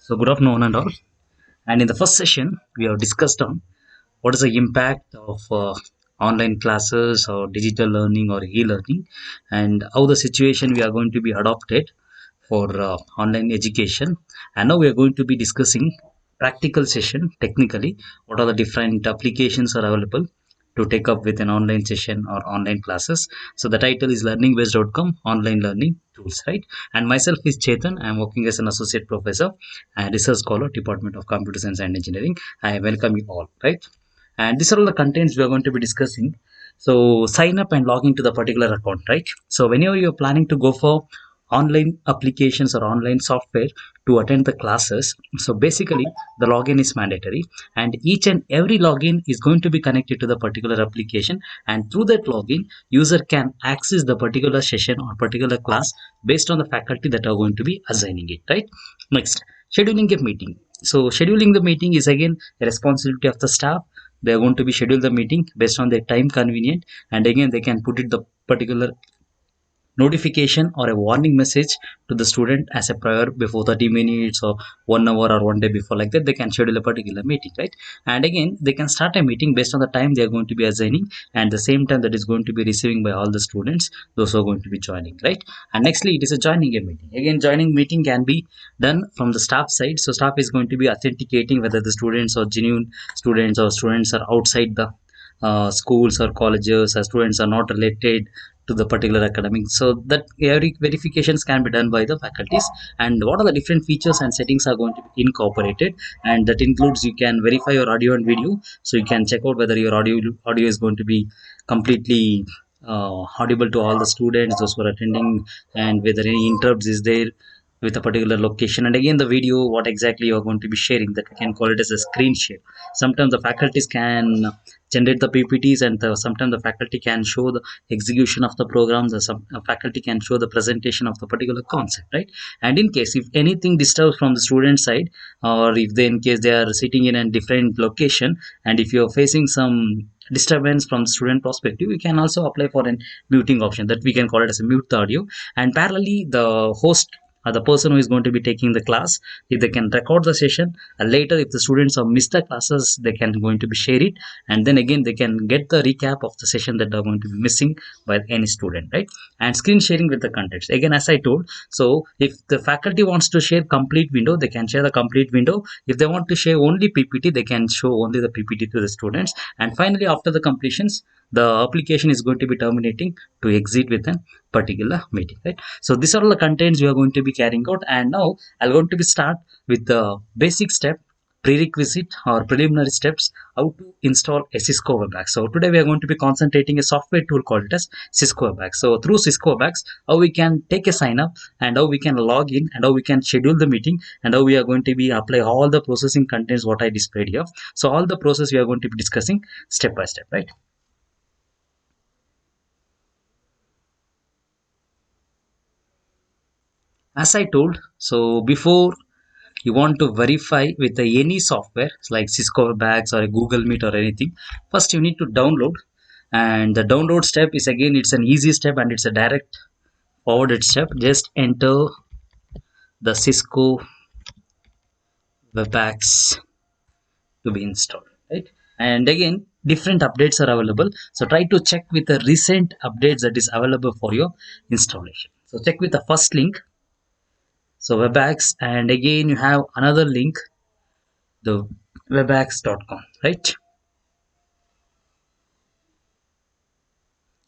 So good afternoon and all. And in the first session, we have discussed on what is the impact of online classes or digital learning or e-learning, and how the situation we are going to be adopted for online education. And now we are going to be discussing practical session technically what are the different applications are available to take up with an online session or online classes. So the title is learning based outcome online learning tools, right? And myself is Chetan. I am working as an associate professor and research scholar, Department of Computer Science and Engineering. I welcome you all, right? And these are all the contents we are going to be discussing. So sign up and log into the particular account, right? So whenever you're planning to go for online applications or online software to attend the classes, so basically the login is mandatory, and each and every login is going to be connected to the particular application, and through that login user can access the particular session or particular class based on the faculty that are going to be assigning it, right? Next, scheduling a meeting. So scheduling the meeting is again a responsibility of the staff. They are going to be schedule the meeting based on their time convenient, and again they can put it the particular notification or a warning message to the student as a prior before 30 minutes or 1 hour or one day before, like that they can schedule a particular meeting, right? And again they can start a meeting based on the time they are going to be assigning and the same time that is going to be receiving by all the students those who are going to be joining, right? And nextly it is a joining a meeting. Again, joining meeting can be done from the staff side. So staff is going to be authenticating whether the students are genuine students or students are outside the schools or colleges, or students are not related to the particular academic, so that every verifications can be done by the faculties. And what are the different features and settings are going to be incorporated, and that includes you can verify your audio and video, so you can check out whether your audio is going to be completely audible to all the students those who are attending, and whether any interrupts is there with a particular location. And again the video what exactly you are going to be sharing, that we can call it as a screen share. Sometimes the faculties can generate the ppts, and sometimes the faculty can show the execution of the programs, or some faculty can show the presentation of the particular concept, right? And in case if anything disturbs from the student side, or if they in case they are sitting in a different location, and if you are facing some disturbance from the student perspective, you can also apply for an muting option, that we can call it as a mute the audio. And parallelly the host or the person who is going to be taking the class, if they can record the session, and later if the students have missed the classes they can going to be share it, and then again they can get the recap of the session that they are going to be missing by any student, right? And screen sharing with the contents, again as I told, so if the faculty wants to share complete window, they can share the complete window. If they want to share only ppt, they can show only the ppt to the students. And finally after the completions, the application is going to be terminating to exit with a particular meeting, right? So these are all the contents we are going to be carrying out. And now I'm going to be start with the basic step, prerequisite or preliminary steps, how to install a Cisco WebEx. So today we are going to be concentrating a software tool called as Cisco WebEx. So through Cisco WebEx, how we can take a sign up, and how we can log in, and how we can schedule the meeting, and how we are going to be apply all the processing contents what I displayed here. So all the process we are going to be discussing step by step, right? As I told, so before you want to verify with any software like Cisco WebEx or a Google Meet or anything, first you need to download. And the download step is again it's an easy step and it's a direct forwarded step. Just enter the Cisco WebEx to be installed, right? And again different updates are available, so try to check with the recent updates that is available for your installation. So check with the first link, so WebEx, and again you have another link, the webex.com, right?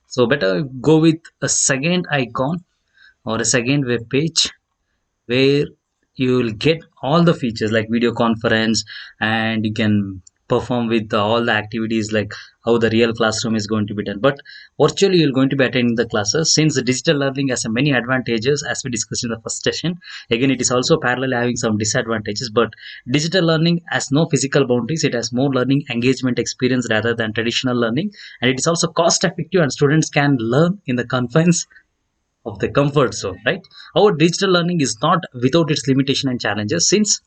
So better go with a second icon or a second web page where you will get all the features like video conference, and you can perform with all the activities like how the real classroom is going to be done. But virtually you're going to be attending the classes, since the digital learning has many advantages as we discussed in the first session. Again it is also parallel having some disadvantages, but digital learning has no physical boundaries. It has more learning engagement experience rather than traditional learning, and it is also cost effective, and students can learn in the confines of the comfort zone, right? Our digital learning is not without its limitation and challenges, since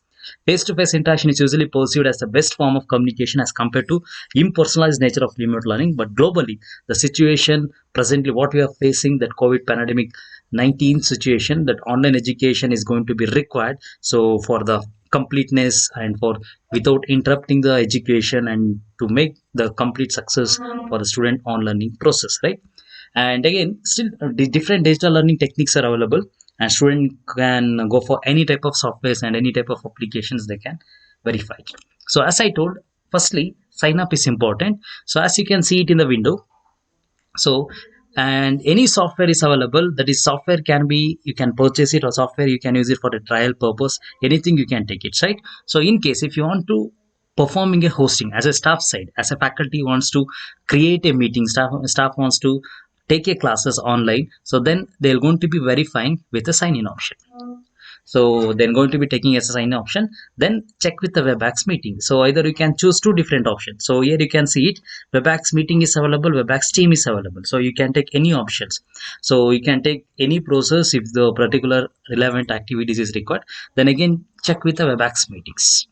face-to-face interaction is usually perceived as the best form of communication as compared to impersonalized nature of remote learning. But globally, the situation presently what we are facing, that COVID pandemic 19 situation, that online education is going to be required. So for the completeness and for without interrupting the education and to make the complete success for the student on learning process, right? And again, still different digital learning techniques are available, and student can go for any type of softwares and any type of applications they can verify. So as I told, firstly sign up is important. So as you can see it in the window, so and any software is available, that is software can be, you can purchase it, or software you can use it for a trial purpose, anything you can take it, right? So in case if you want to performing a hosting as a staff side, as a faculty wants to create a meeting, staff wants to take a classes online, so then they're going to be verifying with a sign in option. So then going to be taking as a sign option, then check with the webax meeting. So either you can choose two different options. So here you can see it, webax meeting is available, webax team is available, so you can take any options. So you can take any process if the particular relevant activities is required, then again check with the webax meetings.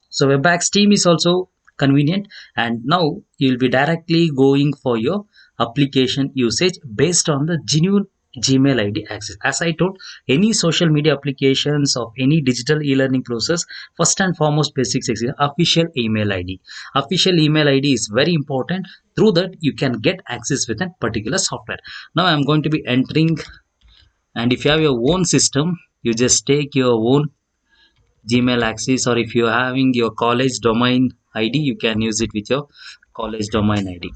So webax team is also convenient, and now you'll be directly going for your application usage based on the genuine Gmail ID access. As I told, any social media applications of any digital e-learning process, first and foremost basics is official email ID. Official email ID is very important. Through that you can get access with a particular software. Now I'm going to be entering, and if you have your own system, you just take your own Gmail access, or if you're having your college domain ID, you can use it with your college domain ID.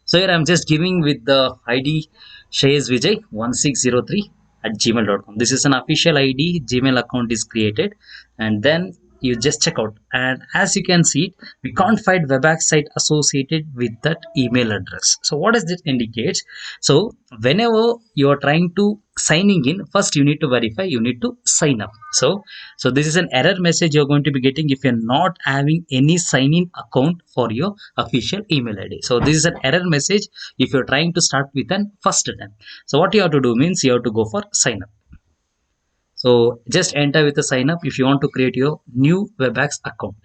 So here I'm just giving with the ID Shreyas Vijay 1603 at gmail.com. This is an official ID. Gmail account is created, and then you just check out. And as you can see, we can't find Webax site associated with that email address. So what does this indicate? So whenever you are trying to signing in, first you need to verify, you need to sign up. So this is an error message you're going to be getting if you're not having any sign in account for your official email ID. So this is an error message if you're trying to start with an first attempt. So what you have to do means you have to go for sign up. So just enter with the sign up if you want to create your new Webax account.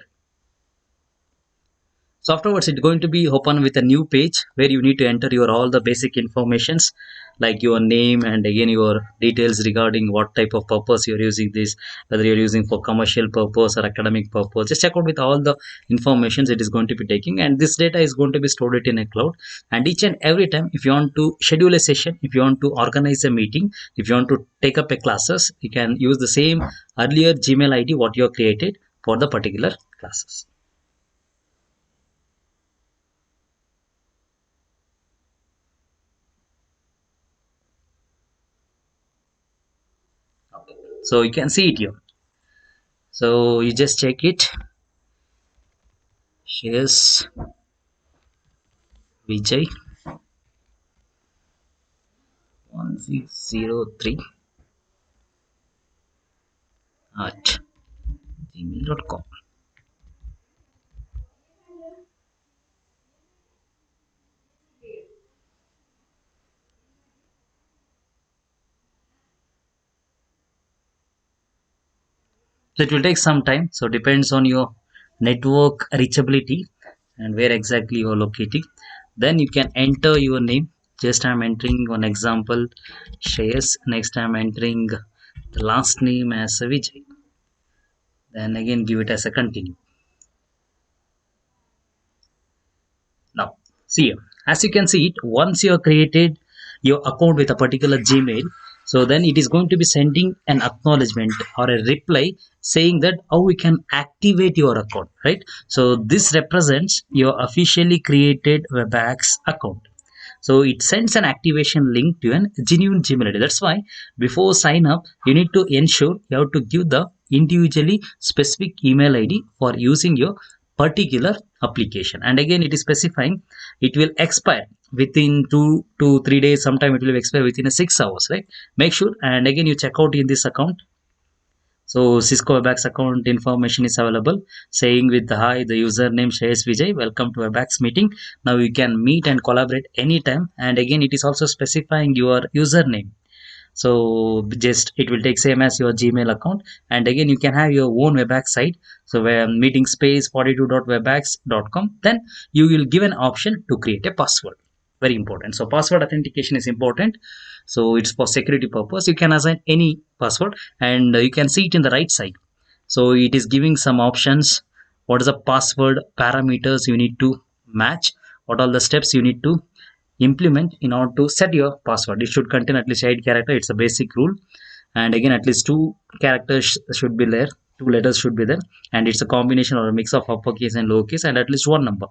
So afterwards, it's going to be open with a new page where you need to enter your all the basic informations like your name, and again your details regarding what type of purpose you're using this, whether you're using for commercial purpose or academic purpose. Just check out with all the informations it is going to be taking, and this data is going to be stored it in a cloud. And each and every time if you want to schedule a session, if you want to organize a meeting, if you want to take up a classes, you can use the same earlier Gmail ID what you have created for the particular classes. Okay. So you can see it here. So you just check it. Shreyas Vijay 1603 at gmail.com. So it will take some time. So depends on your network reachability and where exactly you are locating. Then you can enter your name. Just I'm entering one example, Shreyas. Next I'm entering the last name as Vijay. Then again give it as a continue. Now see here, as you can see it, once you have created your account with a particular Gmail, so then it is going to be sending an acknowledgement or a reply saying that how we can activate your account, right? So this represents your officially created Webax account. So it sends an activation link to an genuine Gmail ID. That's why before sign up, you need to ensure you have to give the individually specific email ID for using your particular application. And again, it is specifying it will expire within 2 to 3 days. Sometime it will expire within a 6 hours, right? Make sure, and again you check out in this account. So Cisco Webax account information is available saying with hi, the username Shreyas Vijay, welcome to Webax meeting. Now you can meet and collaborate anytime, and again it is also specifying your username. So just it will take same as your Gmail account, and again you can have your own Webax site. So where meeting space 42.webax.com, then you will give an option to create a password. very important. So password authentication is important. So it's for security purpose. You can assign any password, and you can see it in the right side. So it is giving some options. What is the password parameters you need to match? What are the steps you need to implement in order to set your password? It should contain at least 8 characters. It's a basic rule. And again, at least two characters should be there, two letters should be there, and it's a combination or a mix of uppercase and lowercase, and at least one number.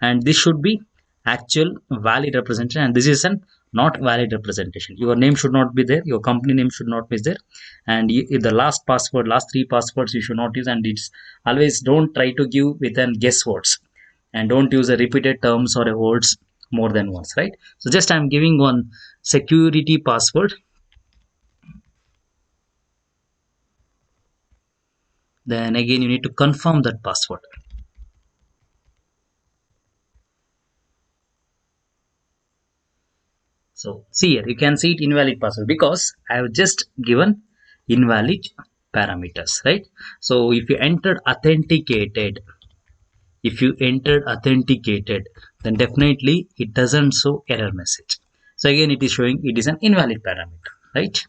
And this should be actual valid representation, and this is an not valid representation. Your name should not be there, your company name should not be there, and the last password, last three passwords you should not use. And it's always don't try to give with an guess words, and don't use a repeated terms or a words more than once, right? So just I'm giving one security password. Then again you need to confirm that password. So see here, you can see it invalid password because I have just given invalid parameters, right? So if you entered authenticated, then definitely it doesn't show error message. So again, it is showing it is an invalid parameter, right?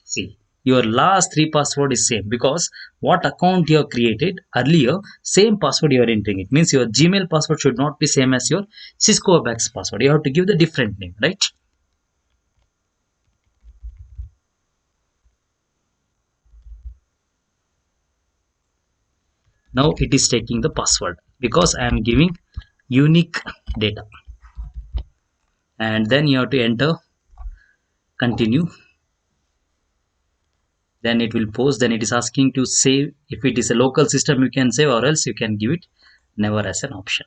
See, your last three password is same because what account you have created earlier, same password you are entering. It means your Gmail password should not be same as your Cisco WebEx password. You have to give the different name, right? Now it is taking the password because I am giving unique data, and then you have to enter continue. Then it will post. Then it is asking to save. If it is a local system, you can save, or else you can give it never as an option.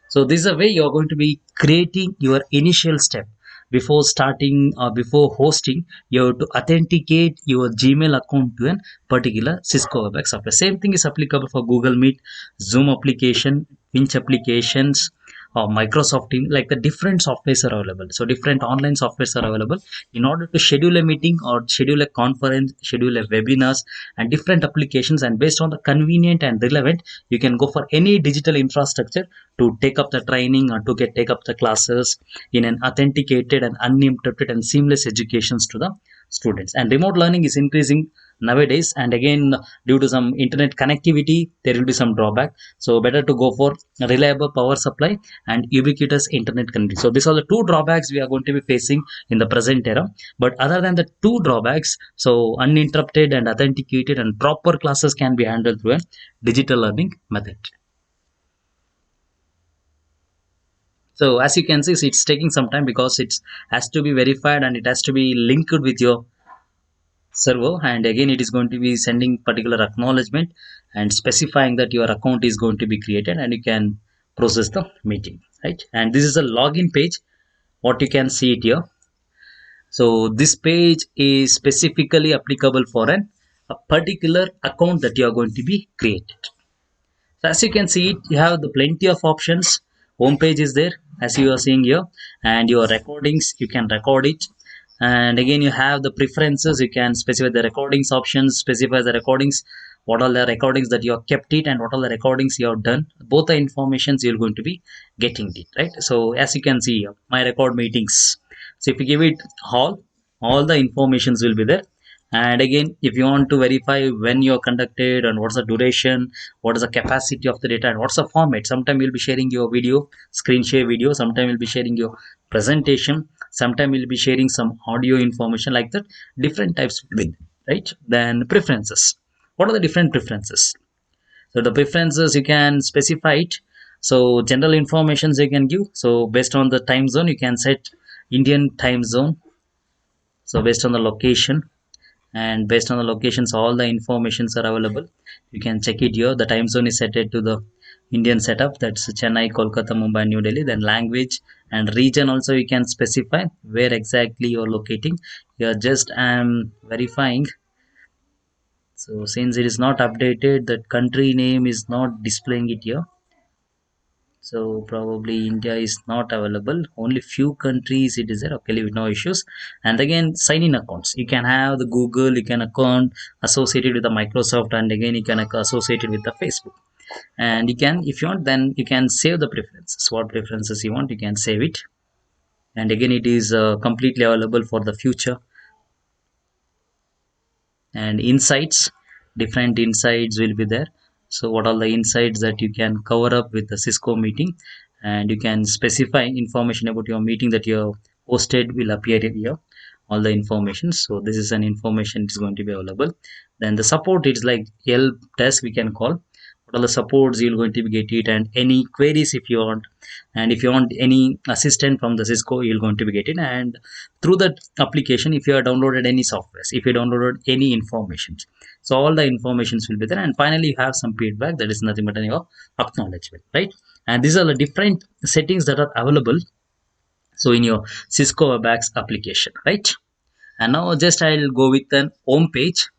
So this is a way you're going to be creating your initial step before starting or before hosting. You have to authenticate your Gmail account to a particular Cisco WebEx software. Same thing is applicable for Google Meet, Zoom application, Pinch applications, or Microsoft Team. Like the different softwares are available. So different online softwares are available in order to schedule a meeting or schedule a conference, schedule a webinars, and different applications. And based on the convenient and relevant, you can go for any digital infrastructure to take up the training or to take up the classes in an authenticated and uninterrupted and seamless educations to the students. And remote learning is increasing nowadays, and again due to some internet connectivity there will be some drawback. So better to go for reliable power supply and ubiquitous internet connectivity. So these are the two drawbacks we are going to be facing in the present era. But other than the two drawbacks, so uninterrupted and authenticated and proper classes can be handled through a digital learning method. So as you can see, it's taking some time because it has to be verified and it has to be linked with your server. And again, it is going to be sending particular acknowledgement and specifying that your account is going to be created and you can process the meeting, right? And this is a login page. What you can see it here. So this page is specifically applicable for a particular account that you are going to be created. So as you can see it, you have the plenty of options. Home page is there as you are seeing here, and your recordings you can record it. And again you have the preferences. You can specify the recordings options, specify the recordings, what are the recordings that you have kept it, and what are the recordings you have done. Both the informations you're going to be getting it, right? So as you can see here, my record meetings. So if you give it all the informations will be there. And again, if you want to verify when you're conducted and what's the duration, what is the capacity of the data, and what's the format. Sometime you'll be sharing your video, screen share video, sometime you'll be sharing your presentation, sometime you'll be sharing some audio information, like that. Different types will be, right? Then preferences. What are the different preferences? So the preferences you can specify it. So general informations you can give. So based on the time zone, you can set Indian time zone. So based on the location, and based on the locations all the informations are available. You can check it here. The time zone is set to the Indian setup, that's Chennai, Kolkata, Mumbai, New Delhi. Then language and region also you can specify where exactly you're locating. Here just I'm verifying. So since it is not updated, that country name is not displaying it here. So probably India is not available, only few countries it is there. Okay, leave it, no issues. And again, sign in accounts, you can have the Google, you can account associated with the Microsoft, and again you can associate it with the Facebook. And you can, if you want, then you can save the preferences, what preferences you want, you can save it. And again, it is completely available for the future. And insights, different insights will be there. So what are the insights that you can cover up with the Cisco meeting, and you can specify information about your meeting that you have hosted will appear here, all the information. So this is an information is going to be available. Then the support, it's like help desk we can call, what are the supports you're going to be get it, and any queries if you want, and if you want any assistant from the Cisco, you're going to be get it. And through that application, if you have downloaded any softwares, if you downloaded any information, so all the informations will be there. And finally you have some feedback, that is nothing but your acknowledgement, right? And these are the different settings that are available, so in your Cisco WebEx application, right? And now just I'll go with an home page.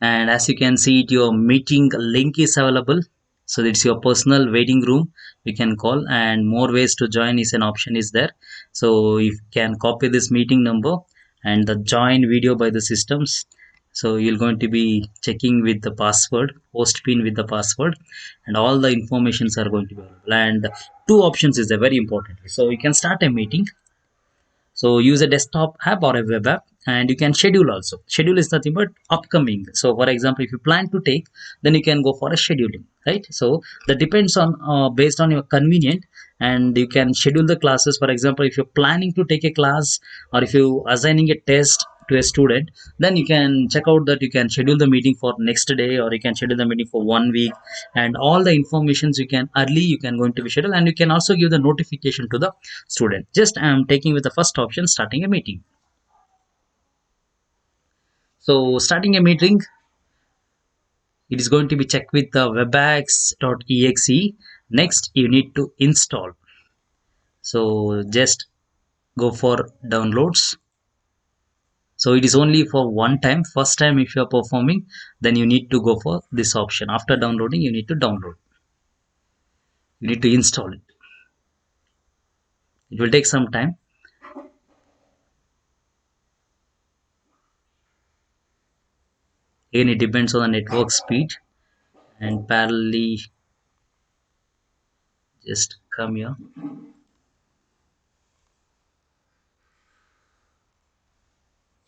And as you can see it, your meeting link is available. So it's your personal waiting room, you can call. And more ways to join is an option is there. So you can copy this meeting number and the join video by the systems. So you're going to be checking with the password, host pin with the password, and all the informations are going to be available. And two options is there very importantly, so you can start a meeting. So use a desktop app or a web app, and you can schedule also. Schedule is nothing but upcoming. So for example, if you plan to take, then you can go for a scheduling, right? So that depends on based on your convenient, and you can schedule the classes. For example, if you're planning to take a class, or if you assigning a test to a student, then you can check out that you can schedule the meeting for next day, or you can schedule the meeting for 1 week. And all the informations you can early, you can going to be schedule, and you can also give the notification to the student. Just I am taking with the first option, starting a meeting. So starting a meeting, it is going to be checked with the webex.exe. Next you need to install. So just go for downloads. So it is only for one time, first time if you are performing, then you need to go for this option. After downloading, you need to download, you need to install it. It will take some time. Again, it depends on the network speed. And parallelly, just come here.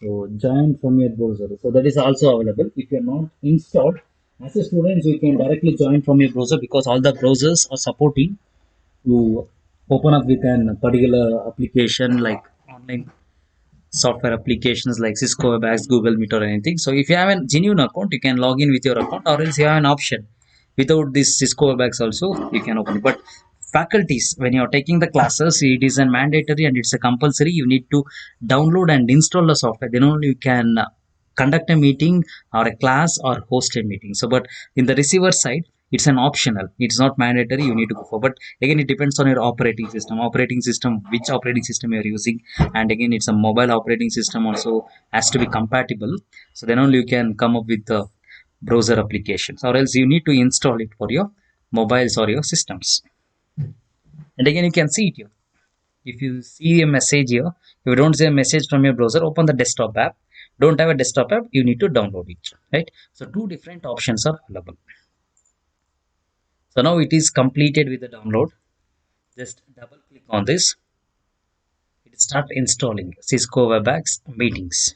So join from your browser. So that is also available. If you're not installed, as a student, you can directly join from your browser, because all the browsers are supporting to open up with an particular application like online software applications like Cisco WebEx, Google Meet, or anything. So if you have a genuine account, you can log in with your account, or else you have an option without this Cisco WebEx also you can open it. But faculties, when you are taking the classes, it is a mandatory and it's a compulsory. You need to download and install the software. Then only you can conduct a meeting or a class or host a meeting. So, but in the receiver side, it's an optional, it's not mandatory, you need to go for. But again, it depends on your operating system, which operating system you're using. And again, it's a mobile operating system also has to be compatible. So then only you can come up with the browser applications, or else you need to install it for your mobiles or your systems. And again, you can see it here. If you see a message here, if you don't see a message from your browser, open the desktop app. Don't have a desktop app, you need to download it, right? So two different options are available. So now it is completed with the download. Just double click on this. It start installing Cisco WebEx meetings.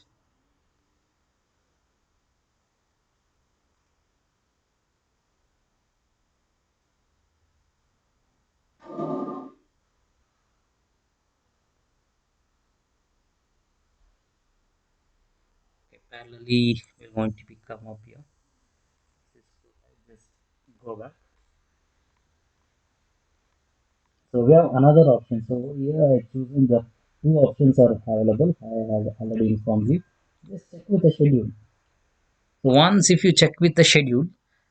Okay, parallelly we're going to come up here. Just go back. So we have another option. So here I chosen the two options are available. I have already informed you. Just check with the schedule. So once if you check with the schedule,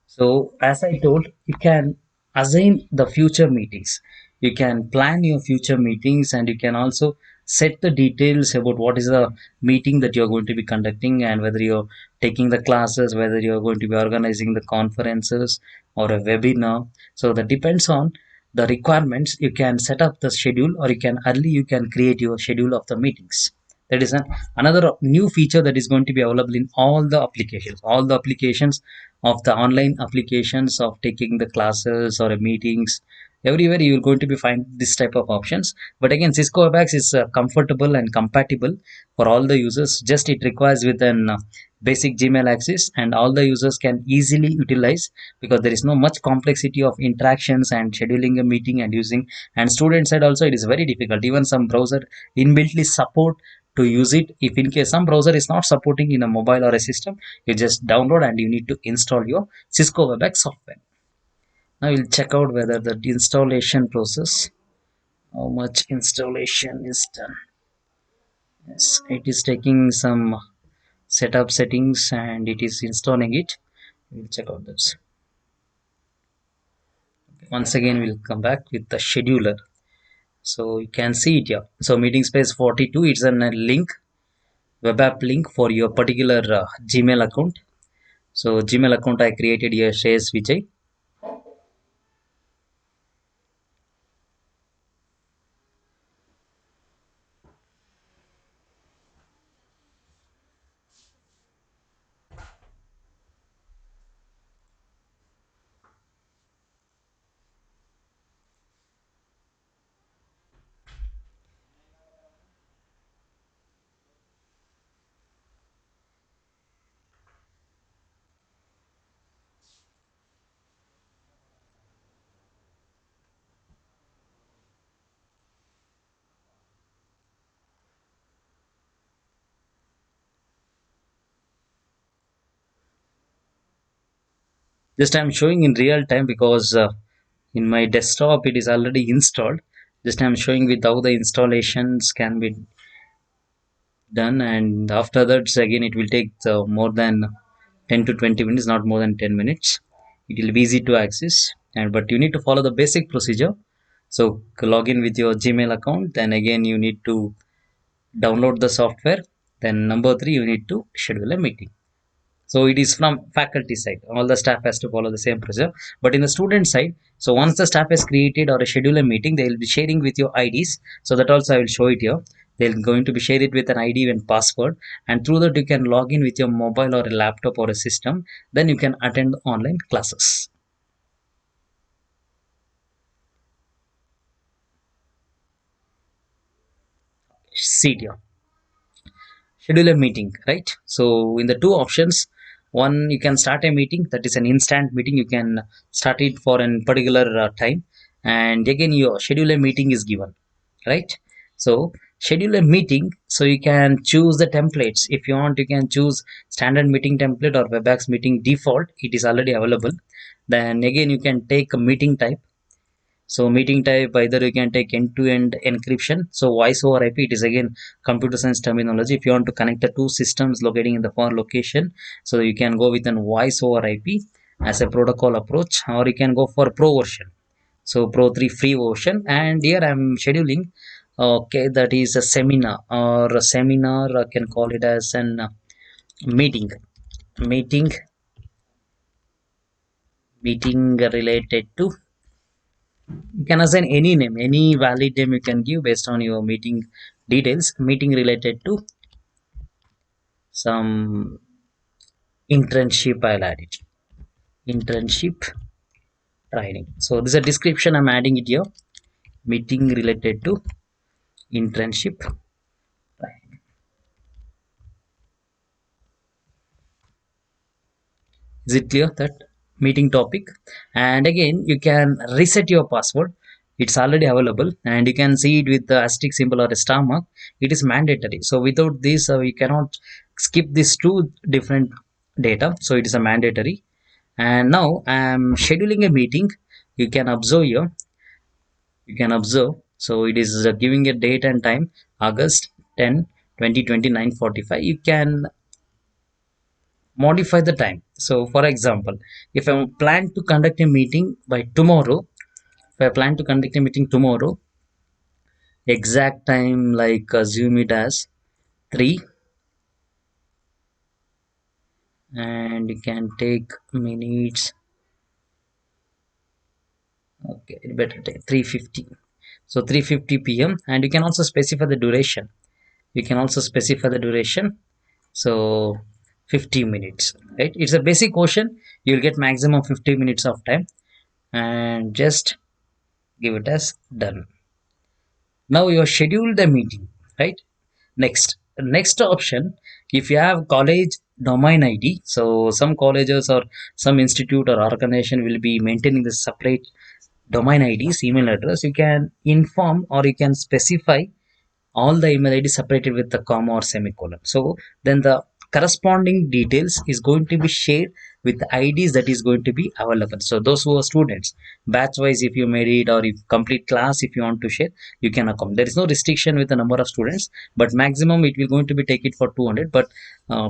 so as I told, you can assign the future meetings. You can plan your future meetings, and you can also set the details about what is the meeting that you're going to be conducting, and whether you're taking the classes, whether you're going to be organizing the conferences or a webinar. So that depends on the requirements. You can set up the schedule, or you can create your schedule of the meetings. That is another new feature that is going to be available in all the applications of the online applications of taking the classes or meetings. Everywhere you're going to be find this type of options. But again, Cisco WebEx is comfortable and compatible for all the users. Just it requires with an basic Gmail access, and all the users can easily utilize, because there is no much complexity of interactions and scheduling a meeting and using. And student side also, it is very difficult. Even some browser inbuiltly support to use it. If in case some browser is not supporting in a mobile or a system, you just download and you need to install your Cisco WebEx software. Now we'll check out whether the installation process, how much installation is done. Yes, it is taking some setup settings and it is installing it. We'll check out this. Once again, we'll come back with the scheduler. So you can see it here. So meeting space 42, it's a link, web app link for your particular Gmail account. So Gmail account I created here, Shreyas Vijay. Just I'm showing in real time, because in my desktop it is already installed. Just I'm showing with how the installations can be done, and after that again it will take more than 10 to 20 minutes, not more than 10 minutes. It will be easy to access, and but you need to follow the basic procedure. So log in with your Gmail account, then again you need to download the software, then number 3, you need to schedule a meeting. So it is from faculty side. All the staff has to follow the same procedure. But in the student side, so once the staff has created or schedule a meeting, they will be sharing with your IDs. So that also I will show it here. They're going to be share it with an ID and password, and through that you can log in with your mobile or a laptop or a system. Then you can attend online classes. See it here. Schedule a meeting, right? So in the two options, one, you can start a meeting, that is an instant meeting. You can start it for a particular time, and again your schedule a meeting is given, right? So schedule a meeting, so you can choose the templates. If you want, you can choose standard meeting template or webex meeting default, it is already available. Then again you can take a meeting type. So meeting type, either you can take end-to-end encryption. So voice over IP, it is again computer science terminology. If you want to connect the two systems locating in the far location, so you can go with an voice over IP as a protocol approach, or you can go for pro version. So Pro 3 free version, and here I'm scheduling. Okay, that is a seminar, or a seminar. I can call it as an meeting, meeting, meeting related to. You can assign any name, any valid name you can give based on your meeting details. Meeting related to some internship, I'll add it. Internship training. So this is a description, I'm adding it here. Meeting related to internship training. Is it clear that meeting topic? And again, you can reset your password. It's already available, and you can see it with the asterisk symbol or a star mark. It is mandatory. So without this, we cannot skip these two different data. So it is a mandatory. And now I am scheduling a meeting. You can observe here. You can observe. So it is giving a date and time, August 10, 2020, 9:45. You can modify the time. So for example, if I plan to conduct a meeting by tomorrow, if I plan to conduct a meeting tomorrow, Exact time, like assume it as 3, and you can take minutes. Okay, it better take 3:50. So 3:50 p.m. and you can also specify the duration. You can also specify the duration. So 50 minutes, right? It's a basic question. You'll get maximum 50 minutes of time, and just give it as done. Now you schedule the meeting, right? Next option, if you have college domain ID, so some colleges or some institute or organization will be maintaining the separate domain IDs, email address. You can inform or you can specify all the email ID separated with the comma or semicolon. So then the corresponding details is going to be shared with the IDs that is going to be available. So those who are students, batch wise, if you made it, or if complete class, if you want to share, you can account. There is no restriction with the number of students, but maximum it will going to be take it for 200. But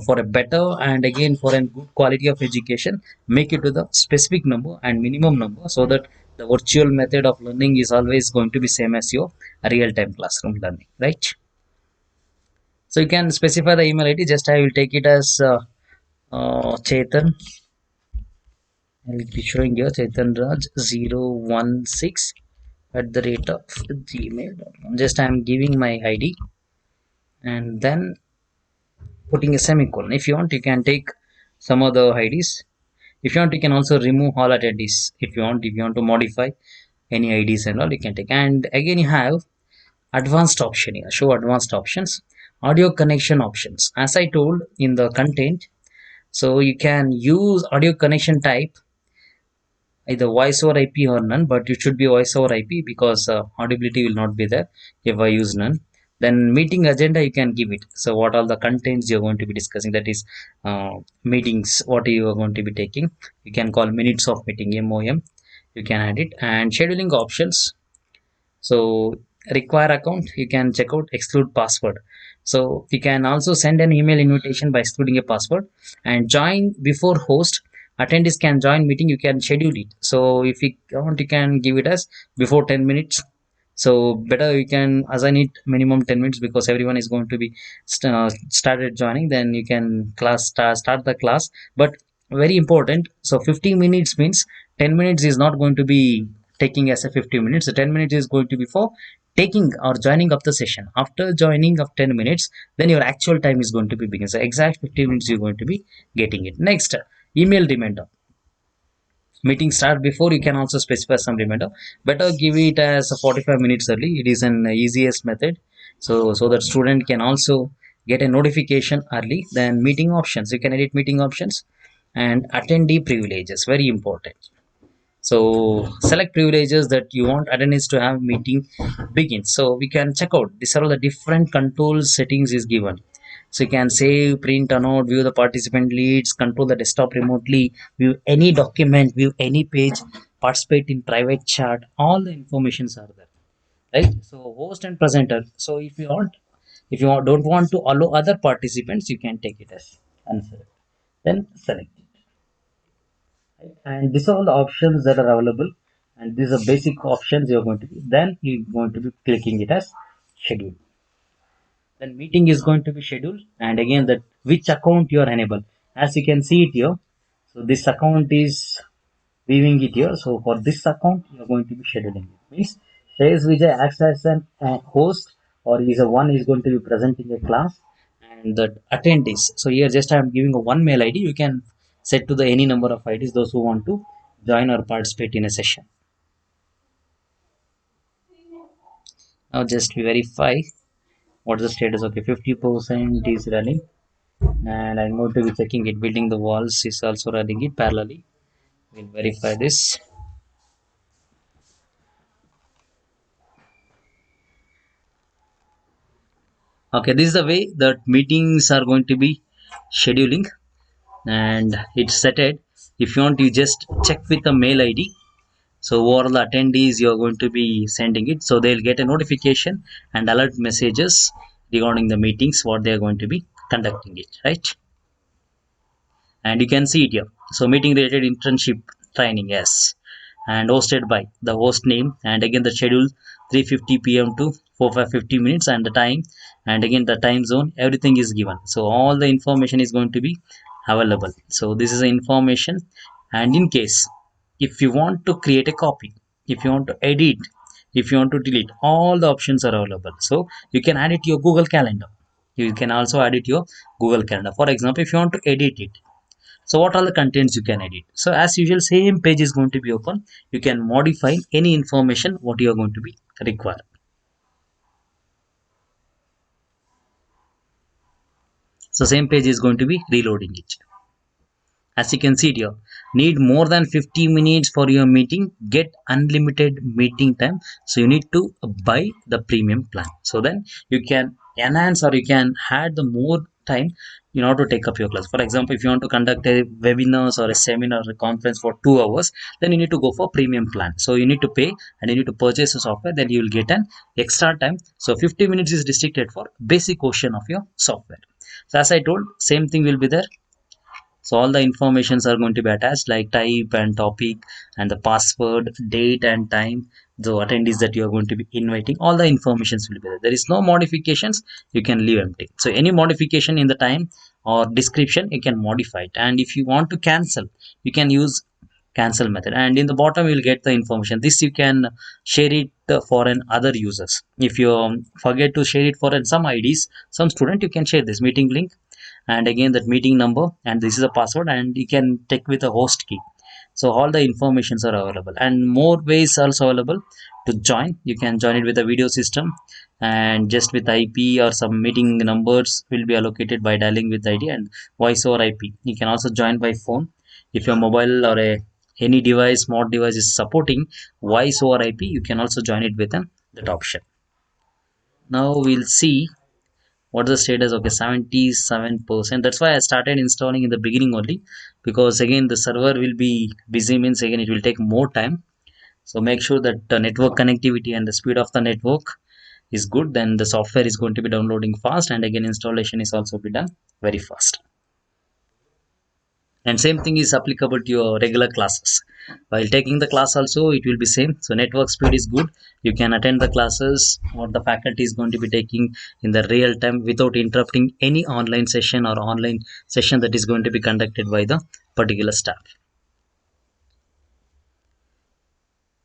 for a better and again for a good quality of education, make it to the specific number and minimum number, so that the virtual method of learning is always going to be same as your real-time classroom learning, right? So you can specify the email ID. Just I will take it as Chetan. I'll be showing here Chetan Raj 016 at the rate of gmail.com. Just I'm giving my ID and then putting a semicolon. If you want, you can take some other IDs. If you want, you can also remove all attendees. If you want to modify any IDs and all, you can take. And again, you have advanced option here. Show advanced options, audio connection options. As I told in the content, so you can use audio connection type either voice over IP or none, but it should be voice over IP because audibility will not be there if I use none. Then meeting agenda you can give it. So what are the contents you're going to be discussing? That is meetings. What you are going to be taking? You can call minutes of meeting MOM. You can add it and scheduling options. So require account, you can check out exclude password. So you can also send an email invitation by excluding a password and join before host. Attendees can join meeting, you can schedule it. So if you want, you can give it as before 10 minutes. So better you can assign it minimum 10 minutes because everyone is going to be started joining. Then you can start the class. But very important, so 15 minutes means 10 minutes is not going to be taking as a 50 minutes. The 10 minutes is going to be for taking or joining up the session. After joining of 10 minutes, then your actual time is going to be begin. So exact 50 minutes you're going to be getting it. Next, email reminder. Meeting start before, you can also specify some reminder. Better give it as 45 minutes early. It is an easiest method. So that student can also get a notification early. Then meeting options, you can edit meeting options and attendee privileges, very important. So select privileges that you want attendance to have meeting begins. So we can check out these are all the different control settings is given. So you can save, print, note, view the participant leads, control the desktop remotely, view any document, view any page, participate in private chat. All the informations are there, right? So host and presenter. So don't want to allow other participants, you can take it as unselect. Then select it. And these are all the options that are available, and these are basic options you're going to be, then you're going to be clicking it as schedule. Then meeting is going to be scheduled, and again that which account you are enable. As you can see it here, so this account is viewing it here. So for this account you're going to be scheduling it. Means Shreyas Vijay acts as an host, or is a one is going to be presenting a class, and the attendees. So here just I am giving a one mail ID. You can set to the any number of IDs those who want to join or participate in a session. Now just verify what is the status. Okay, 50% is running, and I'm going to be checking it. Building the walls is also running it parallelly. We'll verify this. Okay, this is the way that meetings are going to be scheduling, and it's set it. If you want, you just check with the mail ID. So all the attendees you're going to be sending it, so they'll get a notification and alert messages regarding the meetings what they're going to be conducting it, right? And you can see it here. So meeting related internship training, yes. and hosted by the host name, and again the schedule 3:50 p.m. to 4:50 minutes, and the time, and again the time zone, everything is given. So all the information is going to be available. So this is the information. And in case if you want to create a copy, if you want to edit, if you want to delete, all the options are available. So you can add it to your Google Calendar. You can also add it to your Google Calendar. For example, if you want to edit it, so what are the contents you can edit? So as usual, same page is going to be open. You can modify any information what you are going to be required. So same page is going to be reloading it. As you can see here, need more than 50 minutes for your meeting, get unlimited meeting time. So you need to buy the premium plan. So then you can enhance or you can add the more time in order to take up your class. For example, if you want to conduct a webinars or a seminar or a conference for 2 hours, then you need to go for premium plan. So you need to pay and you need to purchase the software, then you will get an extra time. So 50 minutes is restricted for basic portion of your software. So as I told, same thing will be there. So all the informations are going to be attached like type and topic and the password, date and time, the attendees that you are going to be inviting, all the informations will be there. There is no modifications, you can leave empty. So any modification in the time or description, you can modify it. And if you want to cancel, you can use cancel method. And in the bottom, you'll get the information. This you can share it for an other users. If you forget to share it for some IDs, some student, you can share this meeting link and again that meeting number, and this is a password, and you can take with a host key. So all the informations are available and more ways also available to join. You can join it with a video system, and just with IP or some meeting numbers will be allocated by dialing with ID and voice over IP. You can also join by phone. If your mobile or any device, smart device is supporting voice over IP, you can also join it with that option. Now we'll see what the status. Okay, 77%. That's why I started installing in the beginning only, because again the server will be busy, means again it will take more time. So make sure that the network connectivity and the speed of the network is good, then the software is going to be downloading fast, and again installation is also be done very fast. And same thing is applicable to your regular classes. While taking the class also it will be same. So network speed is good, you can attend the classes what the faculty is going to be taking in the real time without interrupting any online session or online session that is going to be conducted by the particular staff.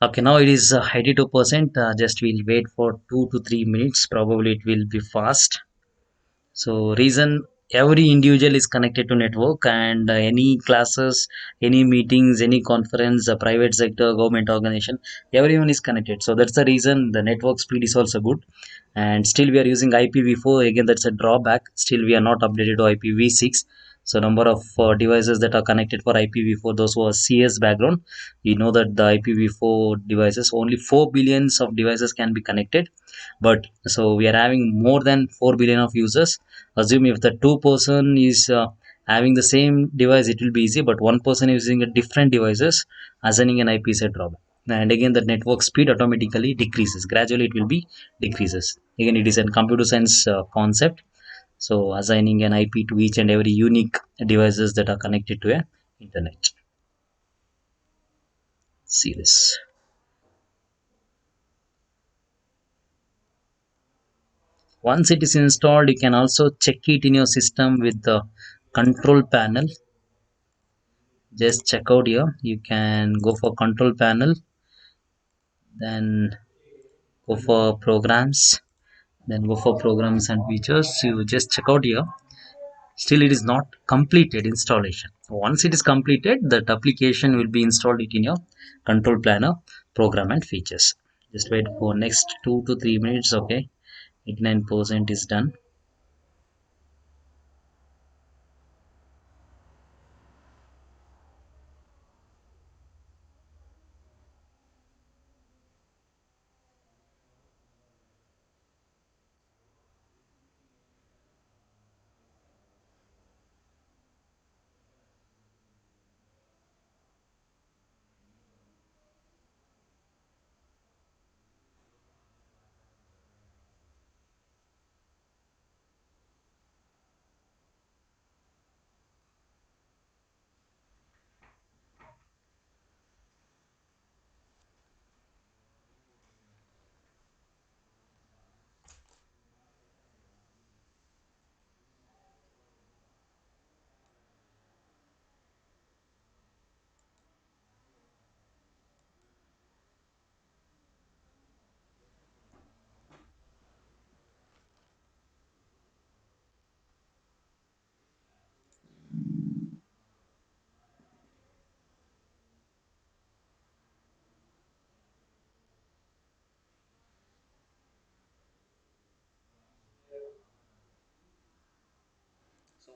Okay, now it is 82%. Just we'll wait for 2 to 3 minutes, probably it will be fast. So reason, every individual is connected to network, and any classes, any meetings, any conference, private sector, government organization, everyone is connected. So that's the reason the network speed is also good. And still we are using IPv4. Again, that's a drawback. Still we are not updated to IPv6. So number of devices that are connected for IPv4, those who are CS background, you know that the IPv4 devices, only 4 billions of devices can be connected. But so we are having more than 4 billion of users. Assume if the two-person is having the same device, it will be easy, but one person using a different devices, assigning an IP is a drawback. And again the network speed automatically decreases, gradually it will be decreases. Again it is a computer science concept. So assigning an IP to each and every unique devices that are connected to a internet. See this. Once it is installed, you can also check it in your system with the control panel. Just check out here. You can go for control panel, then go for programs, then go for programs and features. You just check out here. Still, it is not completed installation. Once it is completed, that application will be installed it in your control planner, program and features. Just wait for next 2 to 3 minutes. Okay, 89% is done.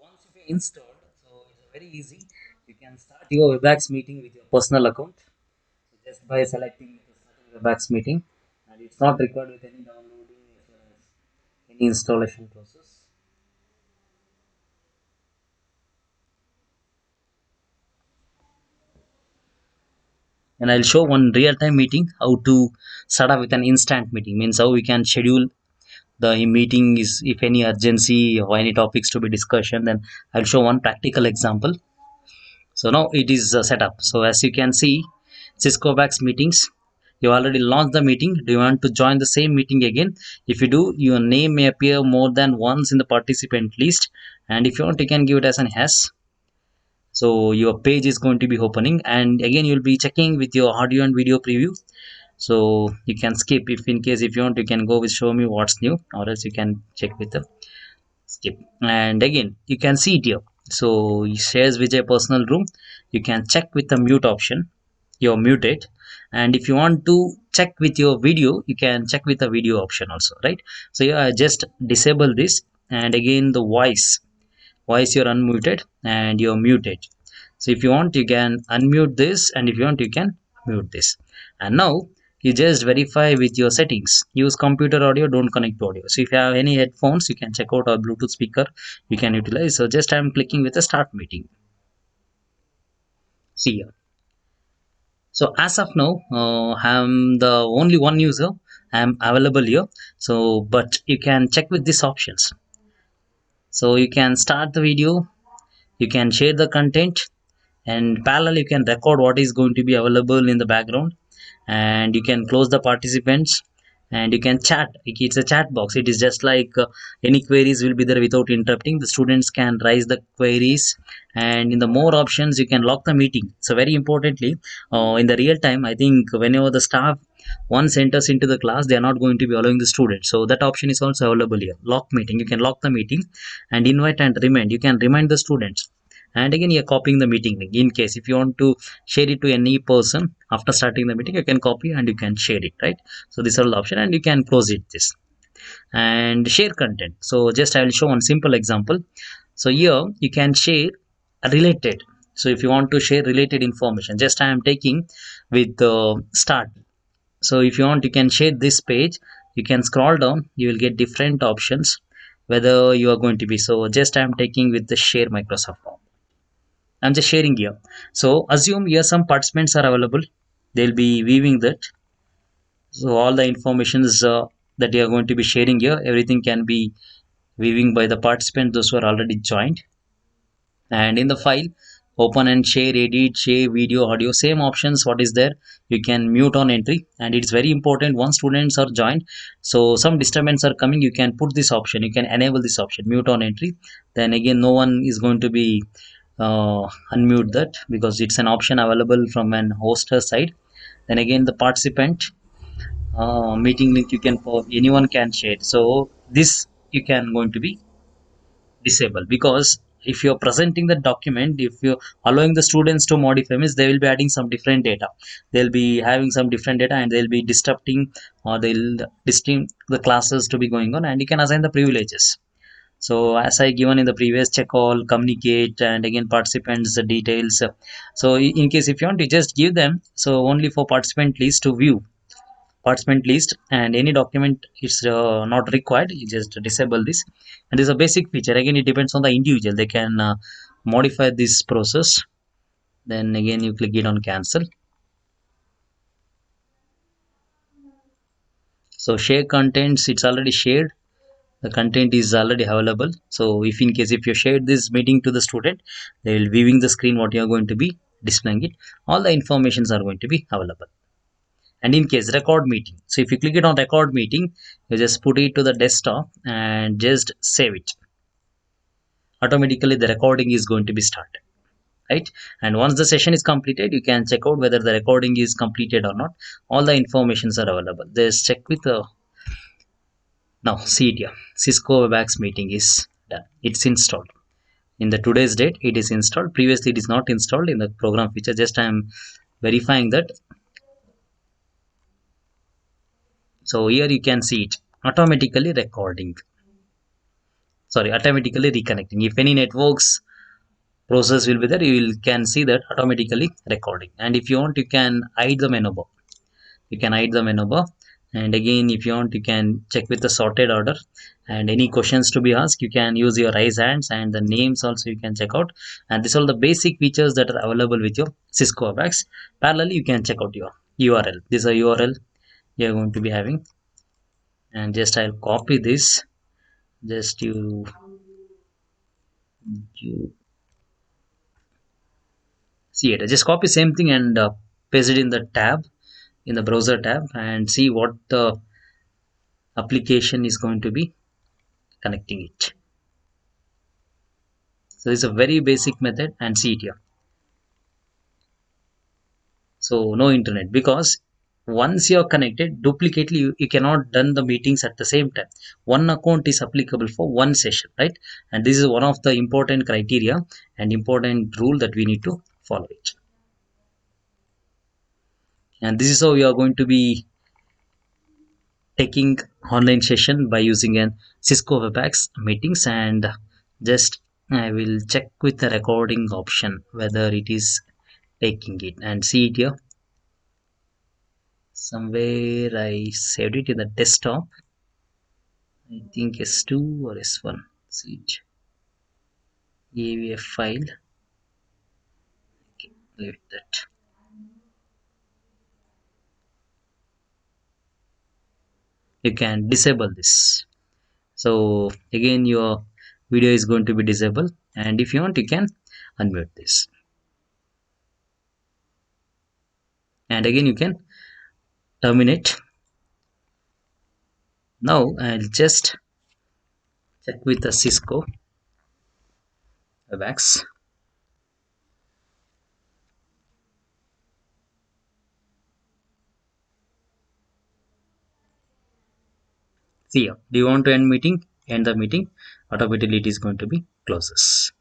Once you have installed, so it's very easy. You can start your Webex meeting with your personal account. So just by selecting the starting Webex meeting, and it's not required with any downloading as well as any installation process. And I'll show one real-time meeting how to start up with an instant meeting. Means how we can schedule the meeting is if any urgency or any topics to be discussion. Then I'll show one practical example. So now it is set up. So as you can see, Cisco Webex meetings. You already launched the meeting. Do you want to join the same meeting again? If you do, your name may appear more than once in the participant list. And if you want, you can give it as an S. So your page is going to be opening, and again you'll be checking with your audio and video preview. So you can skip if in case if you want, you can go with show me what's new, or else you can check with the skip. And again you can see it here. So it shares with a personal room. You can check with the mute option. You're muted. And if you want to check with your video, you can check with the video option also, right? So yeah, just disable this. And again the voice you're unmuted and you're muted. So if you want, you can unmute this, and if you want, you can mute this. And now you just verify with your settings. Use computer audio, don't connect to audio. So if you have any headphones, you can check out our Bluetooth speaker, you can utilize. So just I'm clicking with the start meeting. See here. So as of now, I'm the only one user. I'm available here. So but you can check with these options. So you can start the video, you can share the content, and parallel you can record what is going to be available in the background, and you can close the participants, and you can chat. It's a chat box. It is just like any queries will be there without interrupting. The students can raise the queries, and in the more options you can lock the meeting. So very importantly, in the real time, I think whenever the staff once enters into the class, they are not going to be allowing the students. So that option is also available here. Lock meeting. You can lock the meeting and invite and remind. You can remind the students. And again, you're copying the meeting link. In case if you want to share it to any person after starting the meeting, you can copy and you can share it, right? So these are the option, and you can close it this and share content. So just I will show one simple example. So here you can share related. So if you want to share related information, just I am taking with start. So if you want, you can share this page. You can scroll down, you will get different options whether you are going to be. So just I am taking with the share Microsoft form. I'm just sharing here. So assume here some participants are available. They'll be viewing that. So all the informations that you are going to be sharing here, everything can be viewing by the participant, those who are already joined. And in the file, open and share, edit, share video, audio, same options. What is there? You can mute on entry, and it's very important once students are joined. So some disturbance are coming. You can put this option. You can enable this option, mute on entry. Then again, no one is going to be unmute that because it's an option available from an hoster side. Then again the participant meeting link you can for anyone can share. So this you can going to be disabled because if you're presenting the document, if you're allowing the students to modify means they will be adding some different data, they'll be having some different data, and they'll be disrupting or they'll distinct the classes to be going on, and you can assign the privileges. So as I given in the previous, check all, communicate, and again participants details. So in case if you want to just give them, so only for participant list to view participant list, and any document is not required, you just disable this. And this is a basic feature. Again, it depends on the individual, they can modify this process. Then again you click it on cancel. So share contents, it's already shared, the content is already available. So if in case if you share this meeting to the student, they will viewing the screen what you are going to be displaying it, all the informations are going to be available. And in case record meeting, so if you click it on record meeting, you just put it to the desktop and just save it. Automatically the recording is going to be started, right? And once the session is completed, you can check out whether the recording is completed or not. All the informations are available. Just check with the now see it here. Cisco Webex meeting is done, it's installed. In the today's date it is installed. Previously it is not installed in the program feature. Just I am verifying that. So here you can see it automatically recording. sorry, automatically reconnecting. If any networks process will be there, you will can see that automatically recording. And if you want, you can hide the menu bar. You can hide the menu bar. And again, if you want, you can check with the sorted order. And any questions to be asked, you can use your raise hands, and the names also you can check out. And these are all the basic features that are available with your Cisco WebEx. Parallelly, you can check out your URL. This is a URL you are going to be having. And just I'll copy this. Just you see it. Just copy same thing and paste it in the tab, in the browser tab, and see what the application is going to be connecting it. So it's a very basic method, and see it here. So no internet, because once you're connected duplicately, you cannot done the meetings at the same time. One account is applicable for one session, right? And this is one of the important criteria and important rule that we need to follow it. And this is how we are going to be taking online session by using an Cisco WebEx meetings. And just I will check with the recording option whether it is taking it, and see it here. Somewhere I saved it in the desktop. I think S2 or S1. See it. AVF file. Okay, leave that. You can disable this. So again, your video is going to be disabled, and if you want, you can unmute this. And again, you can terminate. Now I'll just check with the Cisco WebEx. See here. Do you want to end meeting? End the meeting. Automatically it is going to be closes.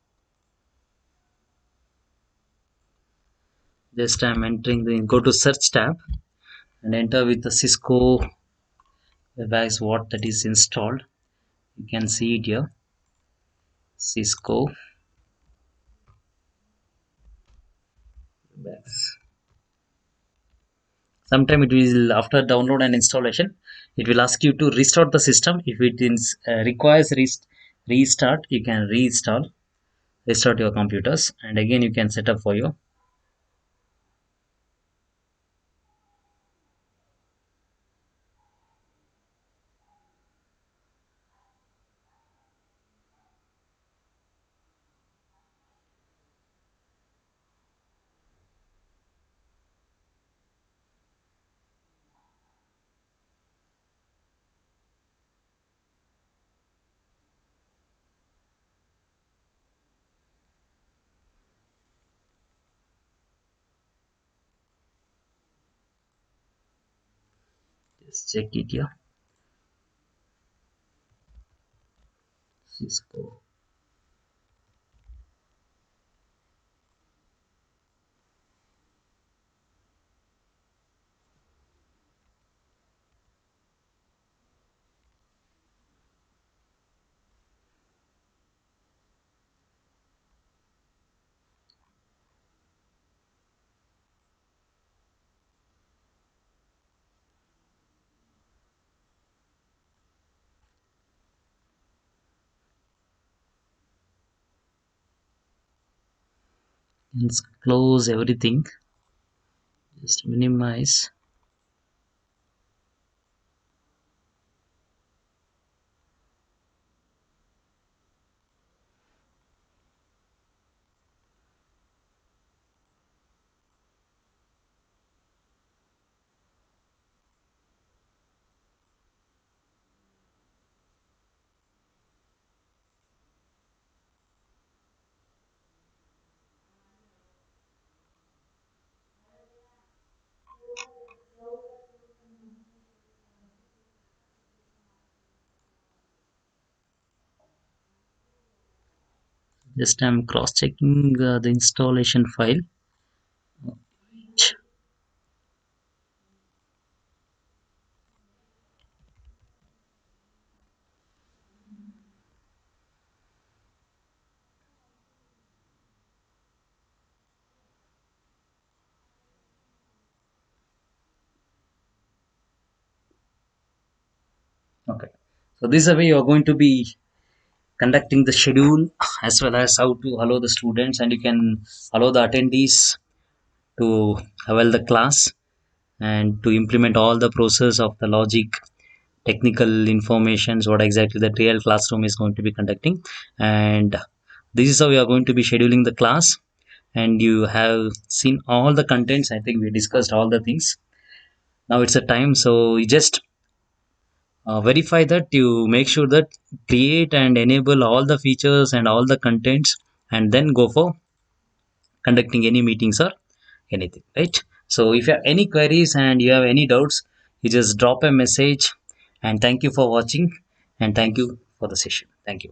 Just I'm entering the go to search tab and enter with the Cisco WebEx what that is installed. You can see it here. Cisco WebEx. Sometime it will, after download and installation, it will ask you to restart the system. If it is requires restart, you can restart your computers, and again you can set up for your. Just check it here. Cisco. Let's close everything. Just minimize. Just I'm cross checking the installation file. So this is the way you are going to be conducting the schedule, as well as how to allow the students, and you can allow the attendees to avail the class and to implement all the process of the logic, technical informations, what exactly the real classroom is going to be conducting. And this is how we are going to be scheduling the class. And you have seen all the contents. I think we discussed all the things. Now it's a time, so you just verify that you make sure that create and enable all the features and all the contents, and then go for conducting any meetings or anything, right? So if you have any queries and you have any doubts, you just drop a message. And thank you for watching, and thank you for the session. Thank you.